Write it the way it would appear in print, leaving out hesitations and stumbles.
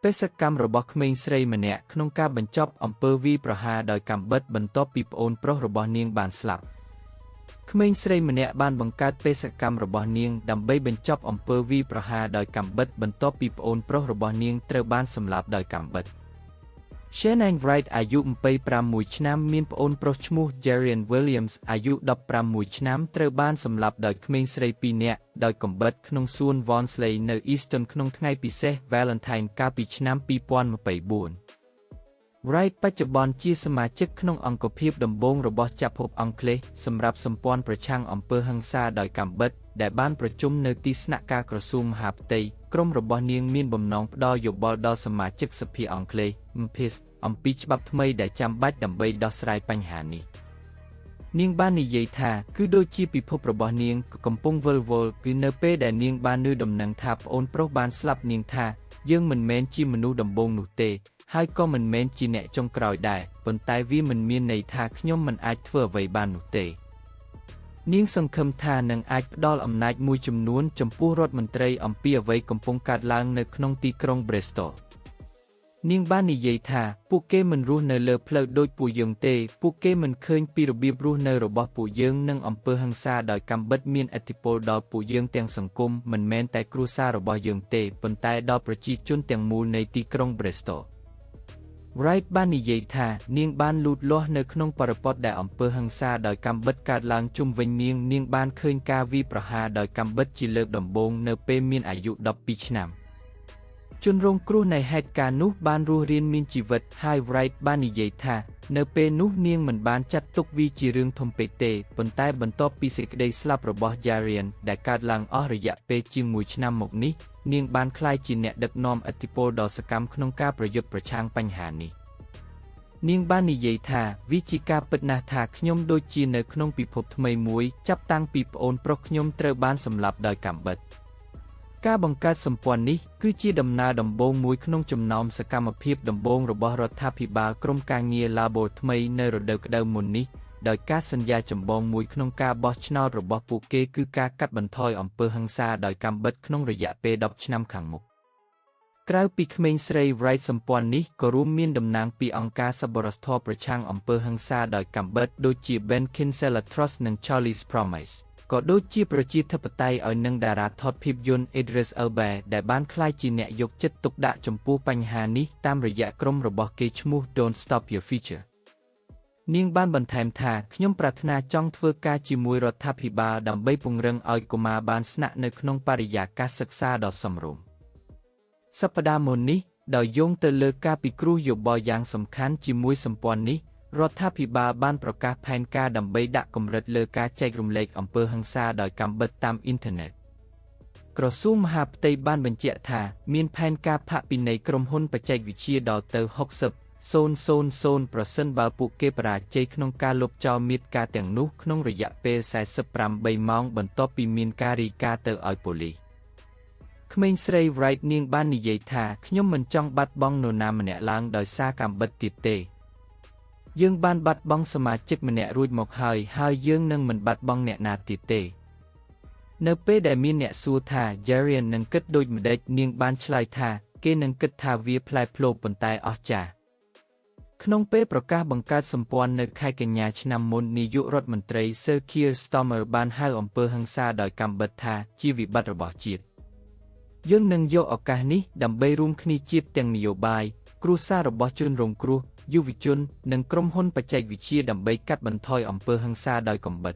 បេសកកម្មរបស់ក្មេងស្រីម្នាក់ក្នុងការបញ្ចប់អំពើវាយប្រហារដោយកាំបិតបន្ទាប់ពីប្អូនប្រុសរបស់នាងបានស្លាប់ក្មេងស្រីម្នាក់បានបង្កើតបេសកកម្មរបស់នាងដើម្បីបញ្ចប់អំពើវាយប្រហារដោយកាំបិតបន្ទាប់ពីប្អូនប្រុសរបស់នាងត្រូវបានសម្លាប់ដោយកាំបិត Shannon Wright អាយុ26ឆ្នាំមានប្អូនប្រុសឈ្មោះ Jerian Williams អាយុ16ឆ្នាំត្រូវបានសម្លាប់ដោយក្មេងស្រី2នាក់ដោយកាំបិតក្នុងសួន Walsley នៅ Easton ក្នុងថ្ងៃពិសេស Valentine កាលពីឆ្នាំ2024 Wright បច្ចុប្បន្នជាសមាជិកក្នុងអង្គភាពដំបូងរបស់ចាប់ភពអង់គ្លេសសម្រាប់សម្ព័ន្ធប្រឆាំងអំពើហិង្សាដោយកាំបិតដែលបានប្រជុំនៅទីស្នាក់ការក្រសួងមហាផ្ទៃក្រុមរបស់នាងមានបំណងផ្ដល់យោបល់ដល់សមាជិកសភាអង់គ្លេស MPs អំពីច្បាប់ថ្មីដែលចាំបាច់ដើម្បីដោះស្រាយបញ្ហានេះនាងបាននិយាយថាគឺដូចជាពិភពរបស់នាងកំពុងវិលវល់គឺនៅពេលដែលនាងបានឮដំណឹងថាប្អូនប្រុសបានស្លាប់នាងថាយើងមិនមែនជាមនុស្សដំបូងនោះទេហើយក៏មិនមែនជាអ្នកចុងក្រោយដែរប៉ុន្តែវាមិនមានន័យថាខ្ញុំមិនអាចធ្វើអ្វីបាននោះទេនាងសង្ឃឹមថានឹងអាចផ្ដល់អំណាចមួយចំនួនចំពោះរដ្ឋមន្ត្រីអំពីអ្វីកំពុងកើតឡើងនៅក្នុងទីក្រុង Bristol នាងបាននិយាយថាពួកគេមិនរស់នៅលើផ្លូវដូចពួកយើងទេពួកគេមិនឃើញពីរបៀបរស់នៅរបស់ពួកយើងនិងអំពើហិង្សាដោយកាំបិតមានឥទ្ធិពលដល់ពួកយើងទាំងសង្គមមិនមែនតែគ្រួសាររបស់យើងទេប៉ុន្តែដល់ប្រជាជនទាំងមូលនៃទីក្រុង Bristol Wright បាននិយាយថានាងបានលូតលាស់នៅក្នុងបរិបទដែលអំពើហិង្សាដោយកាំបិតកើតឡើងជុំវិញនាងបានឃើញការវាយប្រហារដោយកាំបិតជាលើកដំបូងនៅពេលមានអាយុ12ឆ្នាំជនរងគ្រោះនៃហេតុការណ៍នោះបានរស់រានមានជីវិតហើយ Wright បាននិយាយថានៅពេលនោះនាងមិនបានចាត់ទុកវាជារឿងធំពេកទេប៉ុន្តែបន្ទាប់ពីសេចក្តីស្លាប់របស់ Jerian ដែលកើតឡើងអស់រយៈពេលជាង1ឆ្នាំមកនេះនាងបានក្លាយជាអ្នកដឹកនាំឥទ្ធិពលដ៏សកម្មក្នុងការប្រយុទ្ធប្រឆាំងបញ្ហានេះនាងបាននិយាយថាវាជាការពិតណាស់ថាខ្ញុំដូចជានៅក្នុងពិភពថ្មីមួយចាប់តាំងពីប្អូនប្រុសខ្ញុំត្រូវបានសម្លាប់ដោយកាំបិតការបង្កើតសម្ព័ន្ធនេះគឺជាដំណើរដំបូងមួយក្នុងចំណោមសកម្មភាពដំបូងរបស់រដ្ឋាភិបាលក្រមការងារ Labour ថ្មីនៅរដូវក្តៅមុននេះដោយការសន្យាចម្បងមួយក្នុងការបោះឆ្នោតរបស់ពួកគេគឺការកាត់បន្ថយអំពើហិង្សាដោយកាំបិតក្នុងរយៈពេល10ឆ្នាំខាងមុខក្រៅពីក្មេងស្រី Wright សម្ព័ន្ធនេះក៏រួមមានតំណាងពីអង្គការសប្បុរសធម៌ប្រឆាំងអំពើហិង្សាដោយកាំបិតដូចជា Ben Kinsella Trust និង Charlie's Promise ក៏ដូចជាប្រជាធិបតេយ្យឲ្យនឹងតារាថតភាពយន្ត Idris Elba ដែលបានក្លាយជាអ្នកយកចិត្តទុកដាក់ចំពោះបញ្ហានេះតាមរយៈក្រុមរបស់គេឈ្មោះ Don't Stop Your Future នាងបានបន្ថែមថាខ្ញុំប្រាថ្នាចង់ធ្វើការជាមួយរដ្ឋាភិបាលដើម្បីពង្រឹងឲ្យកុមារបានស្នាក់នៅក្នុងបរិយាកាសសិក្សាដ៏សមរម្យសប្តាហ៍មុននេះដោយយោងទៅលើការពិគ្រោះយោបល់យ៉ាងសំខាន់ជាមួយសម្ព័ន្ធនេះរដ្ឋាភិបាលបានប្រកាសផែនការដើម្បីដាក់កម្រិតលើការចែករំលែកអំពើហិង្សាដោយកាំបិតតាមអ៊ីនធឺណិតក្រសួងមហាផ្ទៃបានបញ្ជាក់ថាមានផែនការផាកពិន័យក្រុមហ៊ុនបច្ចេកវិទ្យាដល់ទៅ60,000ប្រសិនបើពួកគេបរាជ័យក្នុងការលុបចោលមាតិកាទាំងនោះក្នុងរយៈពេល48ម៉ោងបន្ទាប់ពីមានការរាយការណ៍ទៅឲ្យប៉ូលីសក្មេងស្រី Wright នាងបាននិយាយថាខ្ញុំមិនចង់បាត់បង់នរណាម្នាក់ឡើងដោយសារកាំបិតទៀតទេយើងបានបាត់បង់សមាជិកម្នាក់រួចមកហើយយើងនឹងមិនបាត់បង់អ្នកណាទៀតទេនៅពេលដែលមានអ្នកសួរថា Jerian នឹងគិតដូចម្តេចនាងបានឆ្លើយថាគេនឹងគិតថាវាផ្លែផ្លោប៉ុន្តែអស្ចារ្យក្នុងពេលប្រកាសបង្កើតសម្ព័ន្ធនៅខែកញ្ញាឆ្នាំមុននាយករដ្ឋមន្ត្រី Sir Keir Starmer បានហៅអំពើហិង្សាដោយកាំបិតថាជាវិបត្តិរបស់ជាតិយើងនឹងយកឱកាសនេះដើម្បីរួមគ្នាជាតិទាំងនយោបាយគ្រួសាររបស់ជនរងគ្រោះយុវជននិងក្រុមហ៊ុនបច្ចេកវិទ្យាដើម្បីកាត់បន្ថយអំពើហិង្សាដោយកាំបិត